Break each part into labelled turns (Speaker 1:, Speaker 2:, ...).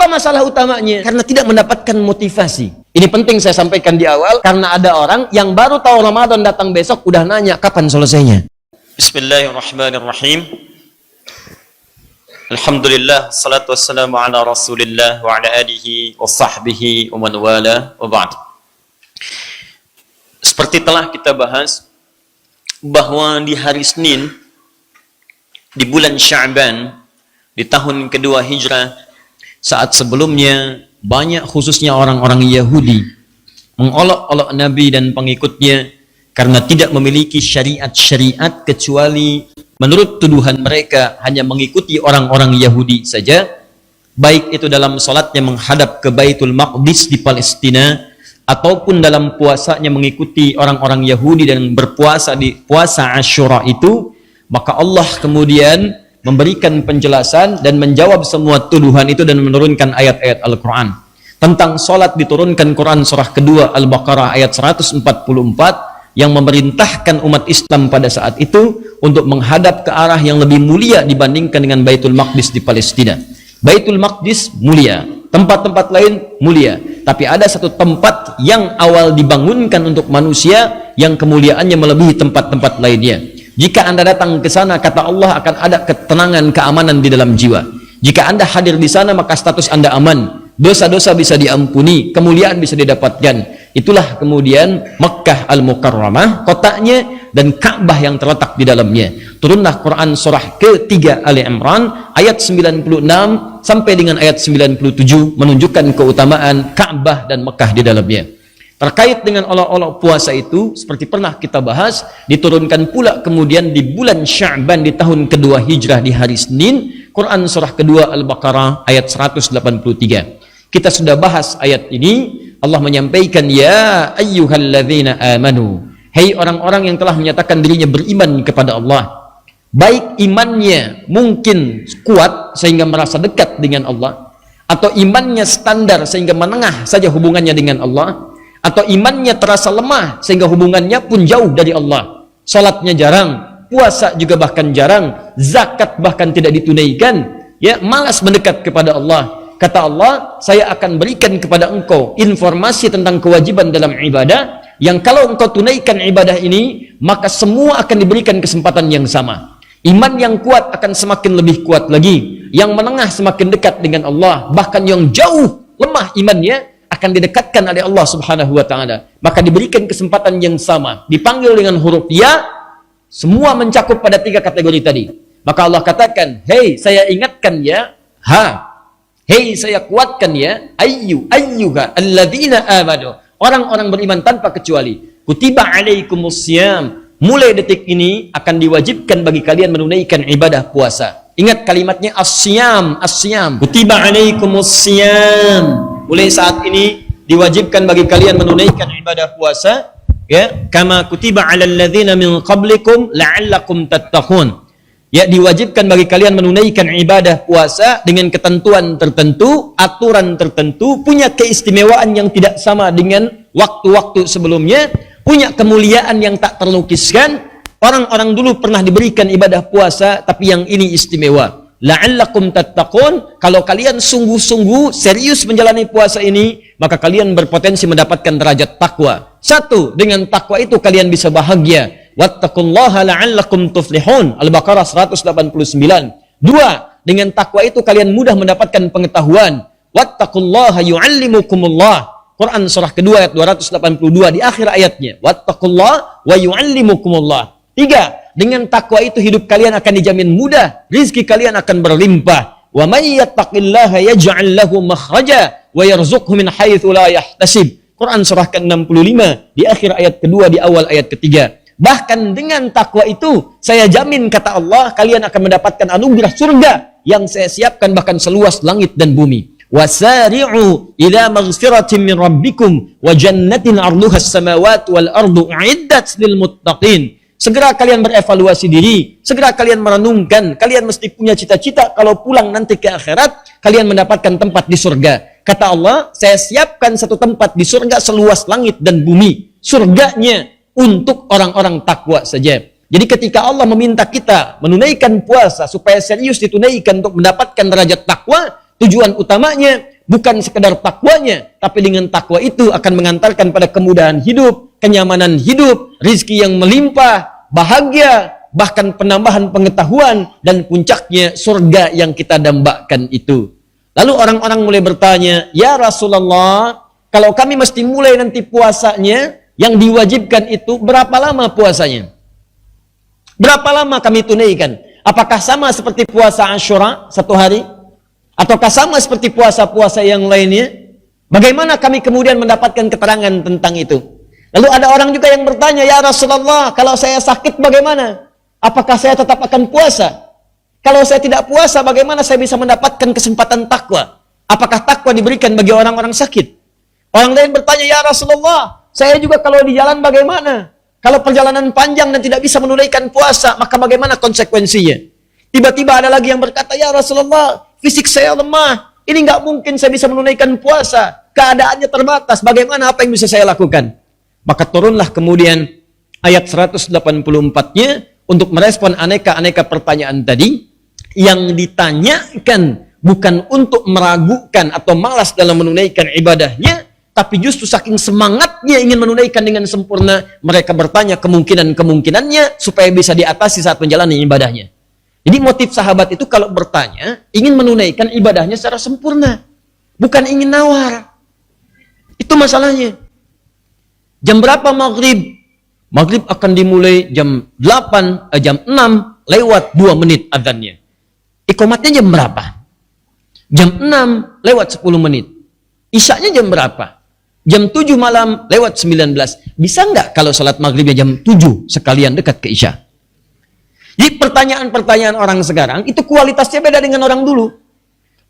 Speaker 1: Apa masalah utamanya? Karena tidak mendapatkan motivasi. Ini penting saya sampaikan di awal, karena ada orang yang baru tahu Ramadan datang besok, udah nanya kapan selesainya.
Speaker 2: Bismillahirrahmanirrahim. Alhamdulillah, salatu wassalamu ala rasulillah wa ala alihi wa sahbihi wa man wala wa ba'd. Seperti telah kita bahas, bahwa di hari Senin, di bulan Sya'ban, di tahun kedua Hijrah, saat sebelumnya banyak khususnya orang-orang Yahudi mengolok-olok Nabi dan pengikutnya karena tidak memiliki syariat-syariat kecuali menurut tuduhan mereka hanya mengikuti orang-orang Yahudi saja, baik itu dalam salatnya menghadap ke Baitul Maqdis di Palestina ataupun dalam puasanya mengikuti orang-orang Yahudi dan berpuasa di puasa Asyura itu. Maka Allah kemudian memberikan penjelasan dan menjawab semua tuduhan itu dan menurunkan ayat-ayat Al-Quran. Tentang solat diturunkan Quran surah kedua Al-Baqarah ayat 144 yang memerintahkan umat Islam pada saat itu untuk menghadap ke arah yang lebih mulia dibandingkan dengan Baitul Maqdis di Palestina. Baitul Maqdis mulia, tempat-tempat lain mulia, tapi ada satu tempat yang awal dibangunkan untuk manusia yang kemuliaannya melebihi tempat-tempat lainnya. Jika Anda datang ke sana, kata Allah, akan ada ketenangan, keamanan di dalam jiwa. Jika Anda hadir di sana, maka status Anda aman, dosa-dosa bisa diampuni, kemuliaan bisa didapatkan. Itulah kemudian Makkah Al-Mukarramah, kotanya, dan Ka'bah yang terletak di dalamnya. Turunlah Quran surah ketiga Ali Imran ayat 96 sampai dengan ayat 97 menunjukkan keutamaan Ka'bah dan Makkah di dalamnya. Terkait dengan olok-olok puasa itu, seperti pernah kita bahas, diturunkan pula kemudian di bulan Sya'ban di tahun kedua Hijrah di hari Senin, Quran surah kedua Al-Baqarah ayat 183. Kita sudah bahas ayat ini. Allah menyampaikan, ya ayyuhalladzina amanu, hei orang-orang yang telah menyatakan dirinya beriman kepada Allah, baik imannya mungkin kuat sehingga merasa dekat dengan Allah, atau imannya standar sehingga menengah saja hubungannya dengan Allah, atau imannya terasa lemah sehingga hubungannya pun jauh dari Allah. Salatnya jarang, puasa juga bahkan jarang, zakat bahkan tidak ditunaikan, ya, malas mendekat kepada Allah. Kata Allah, saya akan berikan kepada engkau informasi tentang kewajiban dalam ibadah yang kalau engkau tunaikan ibadah ini, maka semua akan diberikan kesempatan yang sama. Iman yang kuat akan semakin lebih kuat lagi, yang menengah semakin dekat dengan Allah, bahkan yang jauh lemah imannya akan didekatkan oleh Allah Subhanahu wa taala. Maka diberikan kesempatan yang sama, dipanggil dengan huruf ya, semua mencakup pada tiga kategori tadi. Maka Allah katakan, hei saya ingatkan ya, hei saya kuatkan ya, ayyuha alladzina amanu, orang-orang beriman tanpa kecuali, kutiba alaikumussyam, mulai detik ini akan diwajibkan bagi kalian menunaikan ibadah puasa. Ingat kalimatnya as-syam, kutiba alaikumussyam, mulai saat ini diwajibkan bagi kalian menunaikan ibadah puasa, ya, kama kutiba 'alal ladzina min qablikum la'allakum tattaqun. Ya, diwajibkan bagi kalian menunaikan ibadah puasa dengan ketentuan tertentu, aturan tertentu, punya keistimewaan yang tidak sama dengan waktu-waktu sebelumnya, punya kemuliaan yang tak terlukiskan. Orang-orang dulu pernah diberikan ibadah puasa, tapi yang ini istimewa. La'allakum tattaqun, kalau kalian sungguh-sungguh serius menjalani puasa ini, maka kalian berpotensi mendapatkan derajat takwa. Satu, dengan takwa itu kalian bisa bahagia. Wattaqullaha la'allakum tuflihun, Al-Baqarah 189. Dua, dengan takwa itu kalian mudah mendapatkan pengetahuan. Wattaqullaha yu'allimukumullah, Quran surah kedua ayat 282 di akhir ayatnya. Wattaqullaha wa yu'allimukumullah. Tiga, dengan takwa itu hidup kalian akan dijamin mudah, rizki kalian akan berlimpah. Wa may yattaqillaha yaj'al lahu makhraja wa yarzuqhu min haitsu la yahtasib. Quran surah ke-65 di akhir ayat kedua, di awal ayat ketiga. Bahkan dengan takwa itu, saya jamin kata Allah, kalian akan mendapatkan anugerah surga yang saya siapkan bahkan seluas langit dan bumi. Wasari'u ila maghfiratin min rabbikum wa jannatin 'arduha as-samawati wal ardu u'iddat lil muttaqin. Segera kalian berevaluasi diri, segera kalian merenungkan, kalian mesti punya cita-cita kalau pulang nanti ke akhirat, kalian mendapatkan tempat di surga. Kata Allah, saya siapkan satu tempat di surga seluas langit dan bumi. Surganya untuk orang-orang takwa saja. Jadi ketika Allah meminta kita menunaikan puasa supaya serius ditunaikan untuk mendapatkan derajat takwa, tujuan utamanya
Speaker 1: bukan sekedar takwanya, tapi dengan takwa itu akan mengantarkan pada kemudahan hidup, kenyamanan hidup, rizki yang melimpah, bahagia, bahkan penambahan pengetahuan, dan puncaknya surga yang kita dambakan itu. Lalu orang-orang mulai bertanya, ya Rasulullah, kalau kami mesti mulai nanti puasanya, yang diwajibkan itu berapa lama puasanya? Berapa lama kami tunaikan? Apakah sama seperti puasa Asyura 1 hari? Ataukah sama seperti puasa-puasa yang lainnya? Bagaimana kami kemudian mendapatkan keterangan tentang itu? Lalu ada orang juga yang bertanya, ya Rasulullah, kalau saya sakit bagaimana? Apakah saya tetap akan puasa? Kalau saya tidak puasa, bagaimana saya bisa mendapatkan kesempatan takwa? Apakah takwa diberikan bagi orang-orang sakit? Orang lain bertanya, ya Rasulullah, saya juga kalau di jalan bagaimana? Kalau perjalanan panjang dan tidak bisa menunaikan puasa, maka bagaimana konsekuensinya? Tiba-tiba ada lagi yang berkata, ya Rasulullah, fisik saya lemah. Ini nggak mungkin saya bisa menunaikan puasa. Keadaannya terbatas. Bagaimana, apa yang bisa saya lakukan? Maka turunlah kemudian ayat 184-nya untuk merespon aneka-aneka pertanyaan tadi yang ditanyakan bukan untuk meragukan atau malas dalam menunaikan ibadahnya, tapi justru saking semangatnya ingin menunaikan dengan sempurna, mereka bertanya kemungkinan-kemungkinannya supaya bisa diatasi saat menjalani ibadahnya. Jadi motif sahabat itu kalau bertanya, ingin menunaikan ibadahnya secara sempurna. Bukan ingin nawar. Itu masalahnya. Jam berapa maghrib? Maghrib akan dimulai jam 6 lewat 2 menit adzannya. Iqamatnya jam berapa? Jam 6 lewat 10 menit. Isyaknya jam berapa? Jam 7 malam lewat 19. Bisa nggak kalau salat maghribnya jam 7 sekalian dekat ke isya? Jadi pertanyaan-pertanyaan orang sekarang itu kualitasnya beda dengan orang dulu.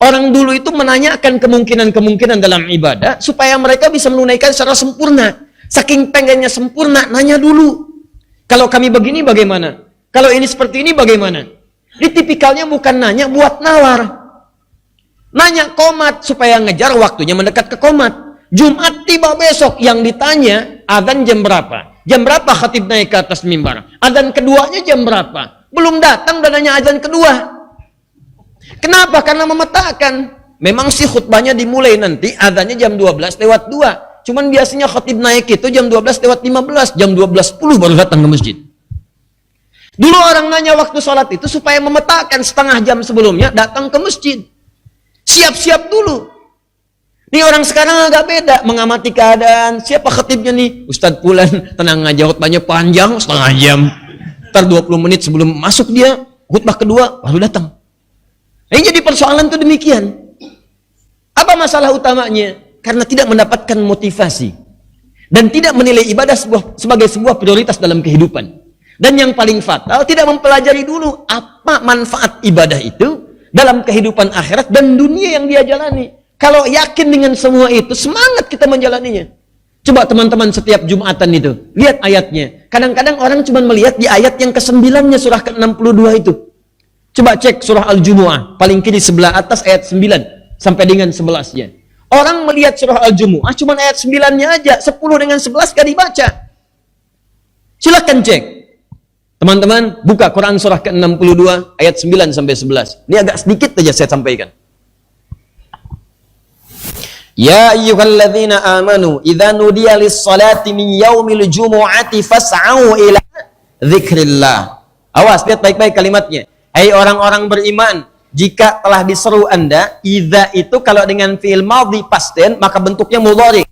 Speaker 1: Orang dulu itu menanyakan kemungkinan-kemungkinan dalam ibadah supaya mereka bisa menunaikan secara sempurna. Saking pengennya sempurna, nanya dulu. Kalau kami begini bagaimana? Kalau ini seperti ini bagaimana? Ini tipikalnya bukan nanya buat nawar. Nanya komat supaya ngejar waktunya mendekat ke komat. Jumat tiba besok, yang ditanya adzan jam berapa? Jam berapa khatib naik ke atas mimbar? Adzan keduanya jam berapa? Belum datang dan nanya adzan kedua. Kenapa? Karena memetakan. Memang sih khutbahnya dimulai nanti adzannya jam 12 lewat 2. Cuman biasanya khatib naik itu jam 12 lewat 15. Jam 12.10 baru datang ke masjid. Dulu orang nanya waktu sholat itu supaya memetakan setengah jam sebelumnya datang ke masjid. Siap-siap dulu. Ini orang sekarang agak beda, mengamati keadaan. Siapa khatibnya nih? Ustadz Fulan, tenang aja, khutbahnya panjang, setengah jam. Ntar 20 menit sebelum masuk dia, khutbah kedua, baru datang. Ini jadi persoalan itu demikian. Apa masalah utamanya? Karena tidak mendapatkan motivasi. Dan tidak menilai ibadah sebagai sebuah prioritas dalam kehidupan. Dan yang paling fatal, tidak mempelajari dulu apa manfaat ibadah itu dalam kehidupan akhirat dan dunia yang dia jalani. Kalau yakin dengan semua itu, semangat kita menjalaninya. Coba teman-teman setiap Jumatan itu, lihat ayatnya. Kadang-kadang orang cuma melihat di ayat yang ke-9-nya surah ke-62 itu. Coba cek surah Al-Jumu'ah, paling kiri sebelah atas ayat 9 sampai dengan 11-nya. Orang melihat surah Al-Jumu'ah cuma ayat 9-nya aja, 10 dengan 11 gak dibaca. Silakan cek. Teman-teman, buka Quran surah ke-62 ayat 9 sampai 11. Ini agak sedikit saja saya sampaikan. Ya ayyuhalladzina amanu idza nudiya lis-salati min yaumil jumu'ati fas'au ila dzikrillah. Awas, lihat baik-baik kalimatnya. Hai orang-orang beriman, jika telah diseru Anda, idza itu kalau dengan fi'il madhi past tense maka bentuknya mudhari.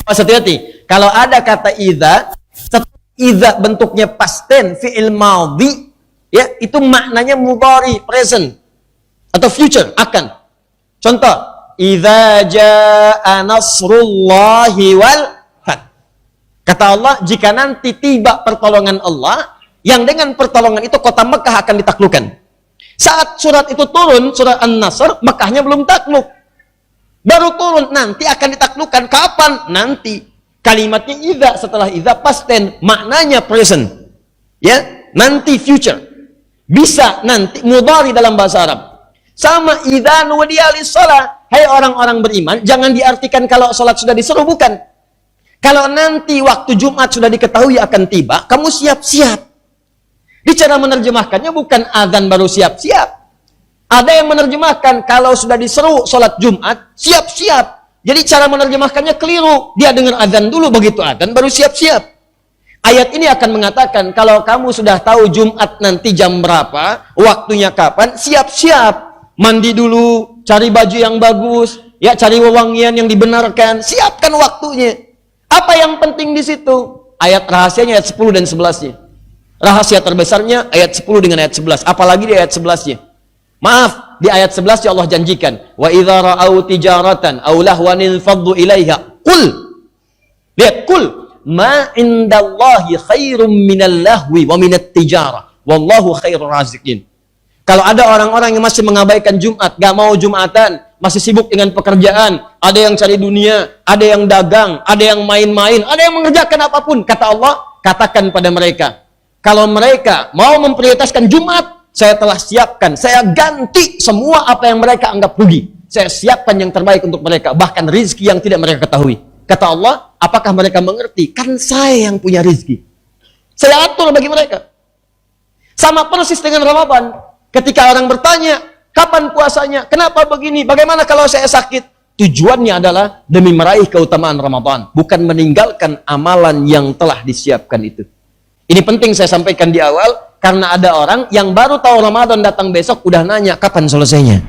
Speaker 1: Hati-hati. Kalau ada kata idza, bentuknya past tense fi'il madhi, ya, itu maknanya mudhari, present atau future, akan. Contoh, idza jaa nasrullahi wal fath. Kata Allah, jika nanti tiba pertolongan Allah, yang dengan pertolongan itu kota Mekah akan ditaklukkan. Saat surat itu turun, surat An-Nasr, Mekahnya belum takluk. Baru turun, nanti akan ditaklukkan. Kapan? Nanti. Kalimatnya idza, setelah idza past tense, maknanya present. Ya, nanti future. Bisa nanti mudhari dalam bahasa Arab. Sama idza nudiya lis-shalah. Hai orang-orang beriman, jangan diartikan kalau sholat sudah diseru, bukan. Kalau nanti waktu Jumat sudah diketahui akan tiba, kamu siap-siap. Di cara menerjemahkannya bukan azan baru siap-siap. Ada yang menerjemahkan kalau sudah diseru sholat Jumat, siap-siap. Jadi cara menerjemahkannya keliru. Dia dengar azan dulu, begitu azan baru siap-siap. Ayat ini akan mengatakan kalau kamu sudah tahu Jumat nanti jam berapa, waktunya kapan, siap-siap. Mandi dulu, cari baju yang bagus, ya cari wewangian yang dibenarkan, siapkan waktunya. Apa yang penting di situ? Ayat rahasianya ayat 10 dan 11-nya. Rahasia terbesarnya ayat 10 dengan ayat 11. Apalagi di ayat 11-nya. Maaf, di ayat 11 Allah janjikan, wa idza ra'au tijaratan aw lahwan faddu ilaiha. Qul. Lihat, qul ma indallahi khairum minal lahwi wa minat tijara. Wallahu khairur raziqin. Kalau ada orang-orang yang masih mengabaikan Jumat, gak mau Jumatan, masih sibuk dengan pekerjaan, ada yang cari dunia, ada yang dagang, ada yang main-main, ada yang mengerjakan apapun, kata Allah, katakan pada mereka, kalau mereka mau memprioritaskan Jumat, saya telah siapkan, saya ganti semua apa yang mereka anggap rugi. Saya siapkan yang terbaik untuk mereka, bahkan rizki yang tidak mereka ketahui. Kata Allah, apakah mereka mengerti? Kan saya yang punya rizki. Saya atur bagi mereka. Sama persis dengan Ramadan. Ketika orang bertanya, kapan puasanya? Kenapa begini? Bagaimana kalau saya sakit? Tujuannya adalah demi meraih keutamaan Ramadan. Bukan meninggalkan amalan yang telah disiapkan itu. Ini penting saya sampaikan di awal. Karena ada orang yang baru tahu Ramadan datang besok udah nanya kapan selesainya.